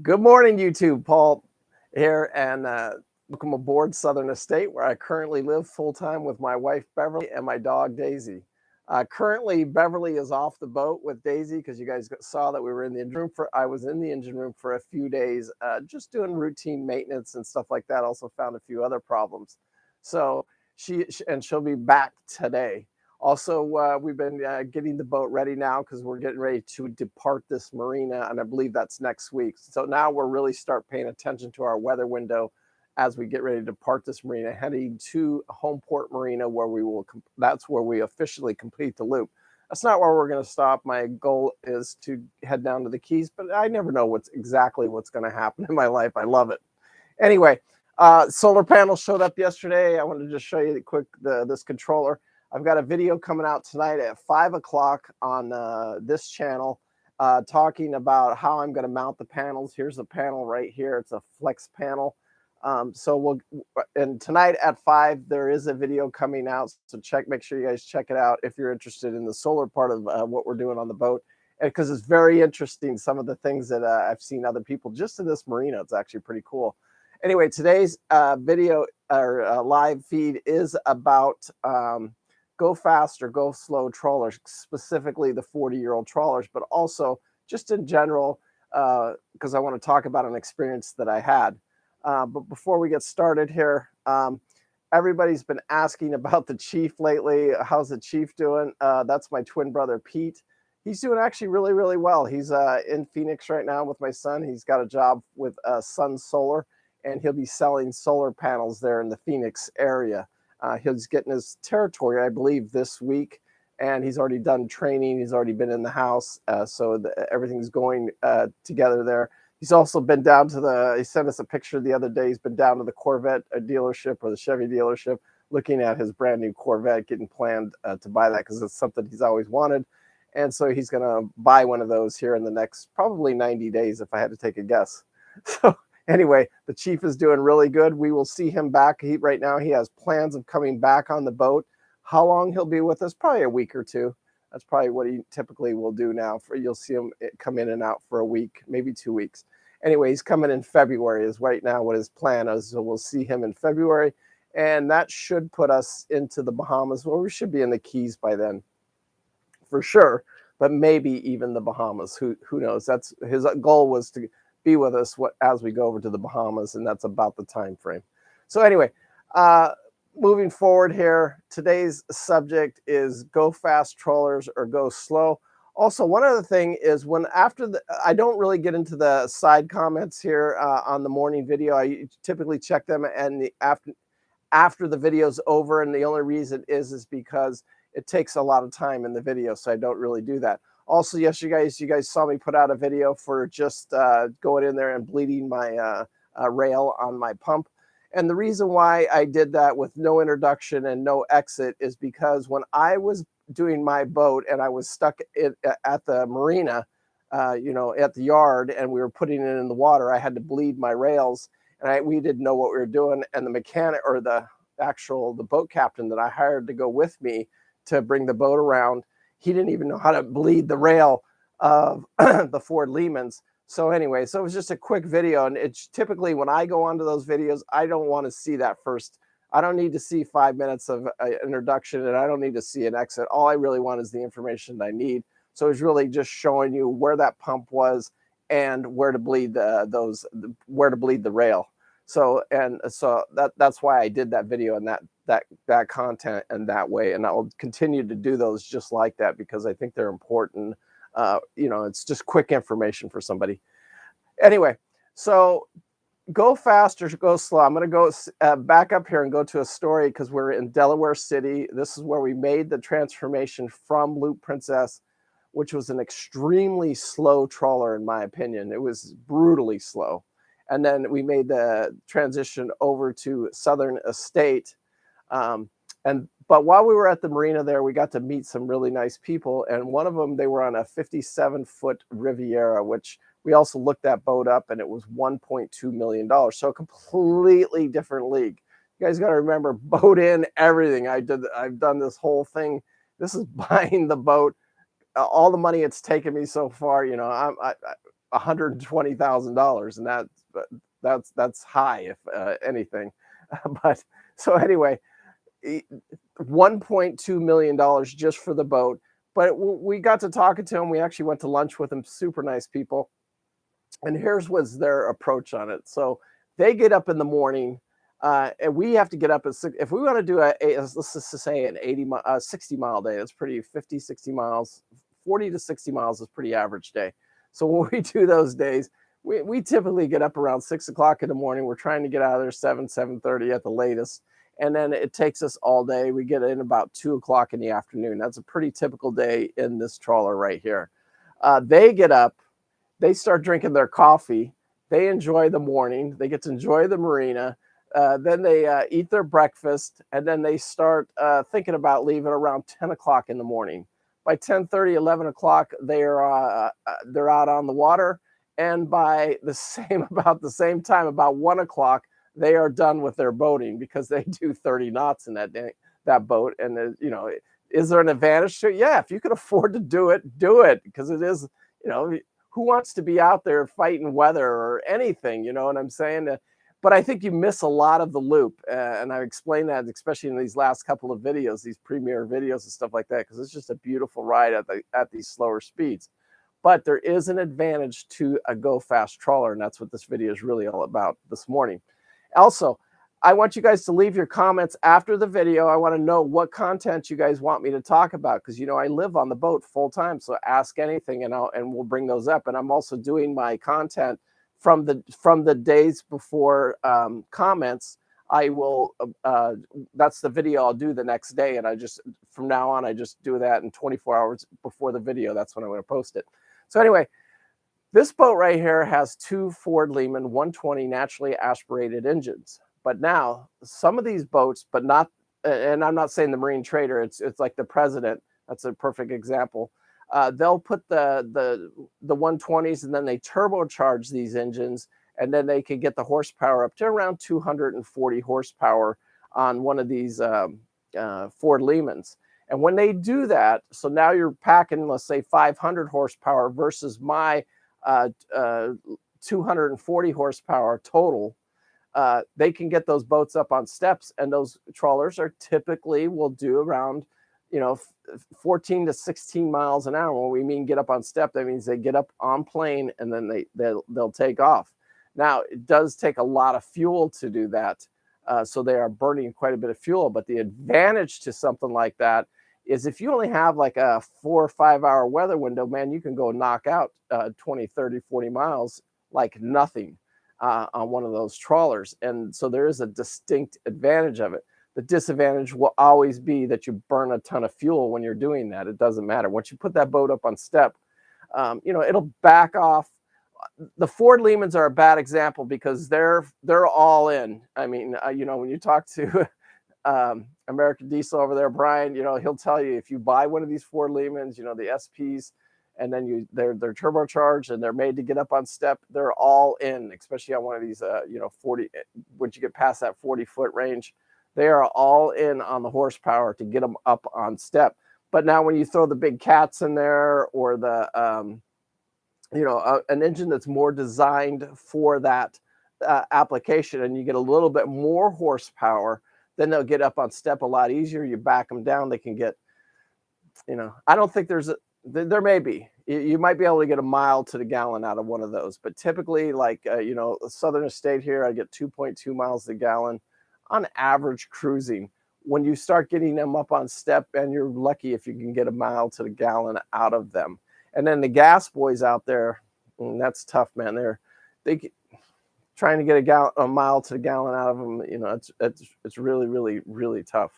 Good morning, YouTube. Paul here, and welcome aboard Southern Estate, where I currently live full-time with my wife, Beverly, and my dog, Daisy. Currently, Beverly is off the boat with Daisy because you guys saw that we were in the engine room I was in the engine room for a few days, just doing routine maintenance and stuff like that. Also found a few other problems. So she'll be back today. Also, we've been getting the boat ready now because we're getting ready to depart this marina, and I believe that's next week. So now we're really start paying attention to our weather window as we get ready to depart this marina, heading to Homeport Marina, where that's where we officially complete the loop. That's not where we're going to stop. My goal is to head down to the Keys, but I never know what's going to happen in my life. I love it. Anyway, solar panels showed up yesterday. I wanted to just show you this controller. I've got a video coming out tonight at 5 o'clock on this channel talking about how I'm going to mount the panels. Here's the panel right here. It's a flex panel. And tonight at 5, there is a video coming out. So make sure you guys check it out if you're interested in the solar part of what we're doing on the boat. Because it's very interesting, some of the things that I've seen other people just in this marina. It's actually pretty cool. Anyway, today's video or live feed is about go fast or go slow trawlers, specifically the 40-year-old trawlers, but also just in general, because I want to talk about an experience that I had. But before we get started here, everybody's been asking about the Chief lately. How's the Chief doing? That's my twin brother, Pete. He's doing actually really, really well. He's in Phoenix right now with my son. He's got a job with Sun Solar, and he'll be selling solar panels there in the Phoenix area. He's getting his territory, I believe, this week, and he's already done training. He's already been in the house, so everything's going together there. He's also been down to he sent us a picture the other day. He's been down to the Corvette dealership or the Chevy dealership, looking at his brand new Corvette, getting planned to buy that because it's something he's always wanted. And so he's going to buy one of those here in the next probably 90 days, if I had to take a guess. So anyway, the Chief is doing really good. We will see him back. Right now, he has plans of coming back on the boat. How long he'll be with us? Probably a week or two. That's probably what he typically will do now. You'll see him come in and out for a week, maybe 2 weeks. Anyway, he's coming in February is right now what his plan is. So we'll see him in February, and that should put us into the Bahamas. Well, we should be in the Keys by then, for sure. But maybe even the Bahamas. Who knows? That's his goal, was to be with us as we go over to the Bahamas, and that's about the time frame. So anyway, moving forward here, today's subject is go fast trawlers or go slow. Also, one other thing is I don't really get into the side comments here on the morning video. I typically check them and after the video's over, and the only reason is because it takes a lot of time in the video, so I don't really do that. Also, yes, you guys saw me put out a video for just going in there and bleeding my rail on my pump. And the reason why I did that with no introduction and no exit is because when I was doing my boat and I was stuck at the marina, at the yard, and we were putting it in the water, I had to bleed my rails, and we didn't know what we were doing. And the mechanic, or the boat captain that I hired to go with me to bring the boat around, he didn't even know how to bleed the rail of the Ford Lehmans. So anyway, so it was just a quick video, and it's typically when I go onto those videos, I don't want to see that first. I don't need to see 5 minutes of introduction, and I don't need to see an exit. All I really want is the information I need. So it's really just showing you where that pump was and where to bleed the rail. So that's why I did that video and that content and that way, and I'll continue to do those just like that because I think they're important. It's just quick information for somebody. Anyway, so go fast or go slow. I'm going to go back up here and go to a story because we're in Delaware City. This is where we made the transformation from Loop Princess, which was an extremely slow trawler, in my opinion. It was brutally slow. And then we made the transition over to Southern Estate. But while we were at the marina there, we got to meet some really nice people. And one of them, they were on a 57-foot Riviera, which we also looked that boat up, and it was $1.2 million. So a completely different league. You guys got to remember, boat in, everything. I've done this whole thing. This is buying the boat. All the money it's taken me so far, $120,000, and that's high, if anything. But so anyway, $1.2 million just for the boat. But we got to talking to him. We actually went to lunch with them. Super nice people. And here's was their approach on it. So they get up in the morning, and we have to get up at 6. If we want to do let's just say an 60 mile day, that's pretty 50, 60 miles, 40 to 60 miles is pretty average day. So when we do those days, we typically get up around 6 o'clock in the morning. We're trying to get out of there 7:30 at the latest. And then it takes us all day. We get in about 2 o'clock in the afternoon. That's a pretty typical day in this trawler right here. They get up, they start drinking their coffee. They enjoy the morning. They get to enjoy the marina. Then they eat their breakfast, and then they start thinking about leaving around 10 o'clock in the morning. By 10:30, 11 o'clock, they're out on the water. And by about the same time, about 1 o'clock, they are done with their boating, because they do 30 knots in that boat. And is there an advantage to it? Yeah, if you can afford to do it, because it is, who wants to be out there fighting weather or anything, you know what I'm saying? But I think you miss a lot of the loop, and I explained that especially in these last couple of videos, these premiere videos and stuff like that, because it's just a beautiful ride at these slower speeds. But there is an advantage to a go fast trawler, and that's what this video is really all about this morning. Also, I want you guys to leave your comments after the video. I want to know what content you guys want me to talk about, because I live on the boat full time. So ask anything, and we'll bring those up. And I'm also doing my content from the days before comments. I will that's the video I'll do the next day, and from now on I just do that in 24 hours before the video. That's when I'm going to post it. So anyway, this boat right here has 2 Ford Lehman 120 naturally aspirated engines. But now some of these boats, but not, and I'm not saying the Marine Trader, it's like the President. That's a perfect example. They'll put the 120s, and then they turbocharge these engines, and then they can get the horsepower up to around 240 horsepower on one of these Ford Lehmans. And when they do that, so now you're packing, let's say 500 horsepower versus my 240 horsepower total. They can get those boats up on steps, and those trawlers will do around 14 to 16 miles an hour. When we mean get up on step, that means they get up on plane, and then they'll take off. Now, it does take a lot of fuel to do that, so they are burning quite a bit of fuel. But the advantage to something like that is if you only have like a 4 or 5 hour weather window, man, you can go knock out 20, 30, 40 miles like nothing on one of those trawlers. And so there is a distinct advantage of it. The disadvantage will always be that you burn a ton of fuel when you're doing that. It doesn't matter. Once you put that boat up on step, it'll back off. The Ford Lehmans are a bad example because they're all in. I mean, when you talk to American Diesel over there, Brian, he'll tell you if you buy one of these Ford Lehmans, the SPs, and then they're turbocharged and they're made to get up on step, they're all in, especially on one of these 40. Once you get past that 40-foot range, they are all in on the horsepower to get them up on step. But now when you throw the big cats in there, or the an engine that's more designed for that application, and you get a little bit more horsepower, then they'll get up on step a lot easier. You back them down, they can get, I don't think there may be, you might be able to get a mile to the gallon out of one of those, but typically, like, Southern Estate here, I get 2.2 miles to the gallon on average cruising. When you start getting them up on step, and you're lucky if you can get a mile to the gallon out of them. And then the gas boys out there, that's tough, man. They trying to get a mile to the gallon out of them. It's really, really, really tough.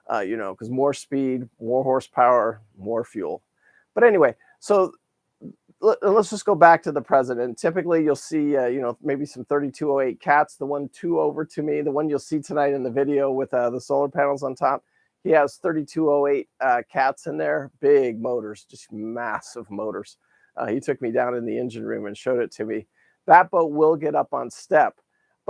Because more speed, more horsepower, more fuel. But anyway, so let's just go back to the President. Typically, you'll see, maybe some 3208 cats. The one 2 over to me, the one you'll see tonight in the video with the solar panels on top. He has 3208 cats in there, big motors, just massive motors. He took me down in the engine room and showed it to me. That boat will get up on step.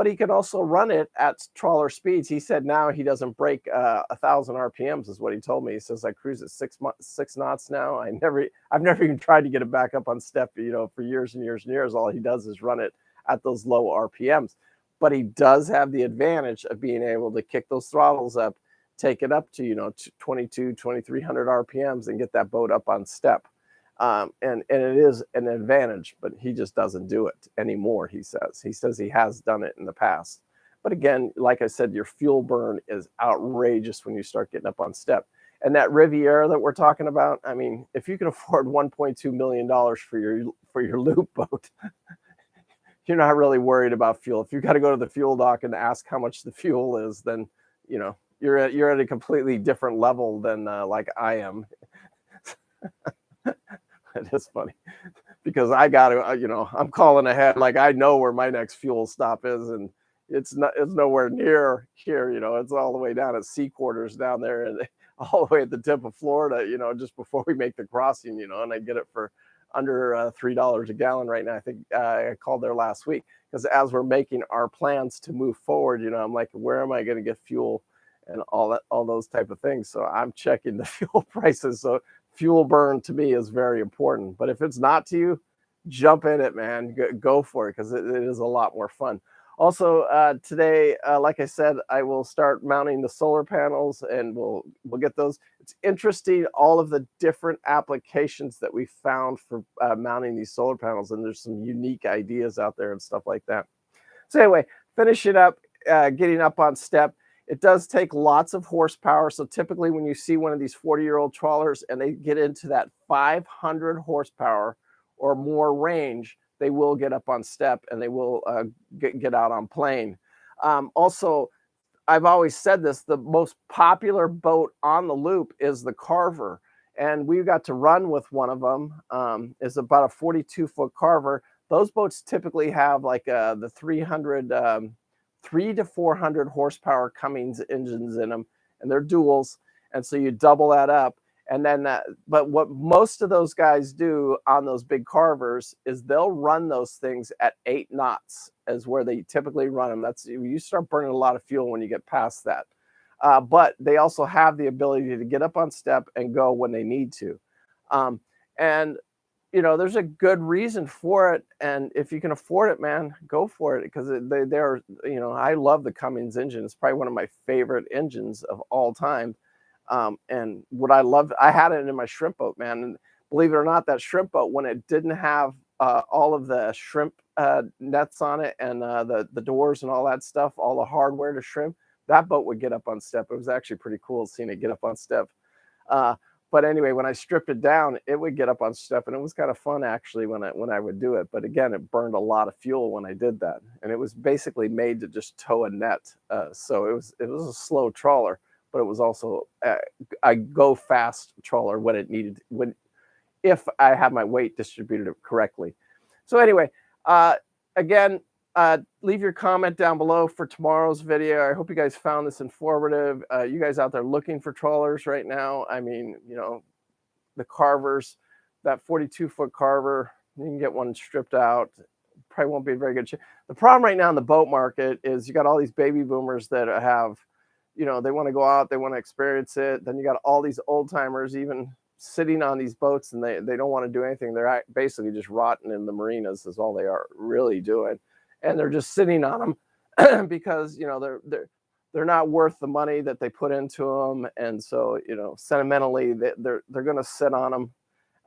but he can also run it at trawler speeds. He said now he doesn't break 1,000 RPMs is what he told me. He says I cruise at 6 knots now. I've never even tried to get it back up on step, for years and years and years. All he does is run it at those low RPMs, but he does have the advantage of being able to kick those throttles up, take it up to 2,300 RPMs and get that boat up on step. And it is an advantage, but he just doesn't do it anymore. He says he has done it in the past, but again, like I said, your fuel burn is outrageous when you start getting up on step. And that Riviera that we're talking about, I mean, if you can afford $1.2 million for your loop boat, you're not really worried about fuel. If you got to go to the fuel dock and ask how much the fuel is, then you're at a completely different level than like I am. It is funny because I got to, I'm calling ahead. Like I know where my next fuel stop is, and it's nowhere near here. It's all the way down at sea quarters down there, and all the way at the tip of Florida. Just before we make the crossing. And I get it for under $3 a gallon right now. I think I called there last week because as we're making our plans to move forward, I'm like, where am I going to get fuel and all those type of things. So I'm checking the fuel prices. So fuel burn to me is very important. But if it's not to you, jump in it, man. Go for it because it is a lot more fun. Also, today, like I said, I will start mounting the solar panels, and we'll get those. It's interesting, all of the different applications that we found for mounting these solar panels, and there's some unique ideas out there and stuff like that. So anyway, finishing up, getting up on step. It does take lots of horsepower. So typically when you see one of these 40-year-old trawlers and they get into that 500 horsepower or more range, they will get up on step and they will get out on plane. Also, I've always said this, the most popular boat on the loop is the Carver. And we got to run with one of them. It's about a 42-foot Carver. Those boats typically have like the 300 to 400 horsepower Cummins engines in them, and they're duals. And so you double that up. And then but what most of those guys do on those big Carvers is they'll run those things at 8 knots is where they typically run them. You start burning a lot of fuel when you get past that. But they also have the ability to get up on step and go when they need to. And there's a good reason for it. And if you can afford it, man, go for it. Because they're, I love the Cummins engine. It's probably one of my favorite engines of all time. And what I loved, I had it in my shrimp boat, man. And believe it or not, that shrimp boat, when it didn't have all of the shrimp nets on it and the doors and all that stuff, all the hardware to shrimp, that boat would get up on step. It was actually pretty cool seeing it get up on step. But anyway, when I stripped it down, it would get up on step, and it was kind of fun actually when I would do it. But again, it burned a lot of fuel when I did that, and it was basically made to just tow a net. So it was a slow trawler, but it was also a go fast trawler when it needed if I have my weight distributed correctly. So anyway, again. Leave your comment down below for tomorrow's video. I hope you guys found this informative. You guys out there looking for trawlers right now, I mean, the Carvers, that 42-foot Carver, you can get one stripped out. Probably won't be in very good shape. The problem right now in the boat market is you got all these baby boomers that have, they want to go out, they want to experience it. Then you got all these old timers even sitting on these boats, and they don't want to do anything. They're basically just rotting in the marinas is all they are really doing. And they're just sitting on them because they're not worth the money that they put into them, and so sentimentally they're going to sit on them.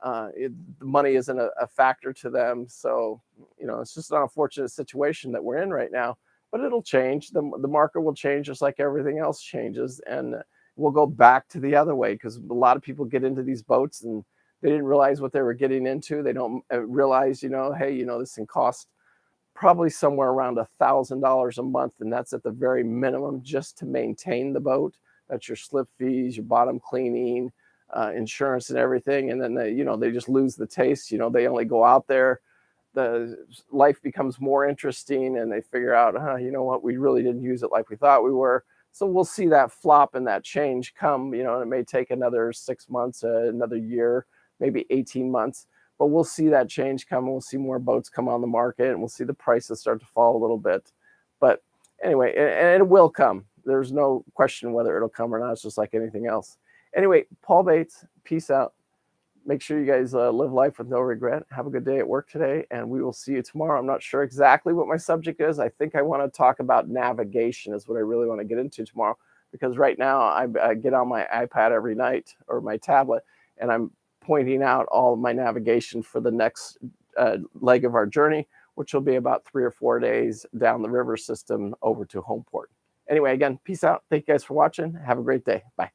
The money isn't a factor to them, so it's just an unfortunate situation that we're in right now. But it'll change. The market will change just like everything else changes, and we'll go back to the other way because a lot of people get into these boats and they didn't realize what they were getting into. They don't realize hey, this can cost probably somewhere around $1,000 a month, and that's at the very minimum just to maintain the boat. That's your slip fees, your bottom cleaning, insurance, and everything. And then they just lose the taste. They only go out there, the life becomes more interesting, and they figure out, what, we really didn't use it like we thought we were. So we'll see that flop and that change come. It may take another 6 months, another year, maybe 18 months. But we'll see that change come, and we'll see more boats come on the market, and we'll see the prices start to fall a little bit. But Anyway, and it will come. There's no question whether it'll come or not. It's just like anything else. Anyway, Paul Bates, peace out. Make sure you guys live life with no regret. Have a good day at work today, and we will see you tomorrow. I'm not sure exactly what my subject is. I think I want to talk about navigation is what I really want to get into tomorrow, because right now I get on my iPad every night or my tablet, and I'm pointing out all of my navigation for the next leg of our journey, which will be about 3 or 4 days down the river system over to Homeport. Anyway, again, peace out. Thank you guys for watching. Have a great day. Bye.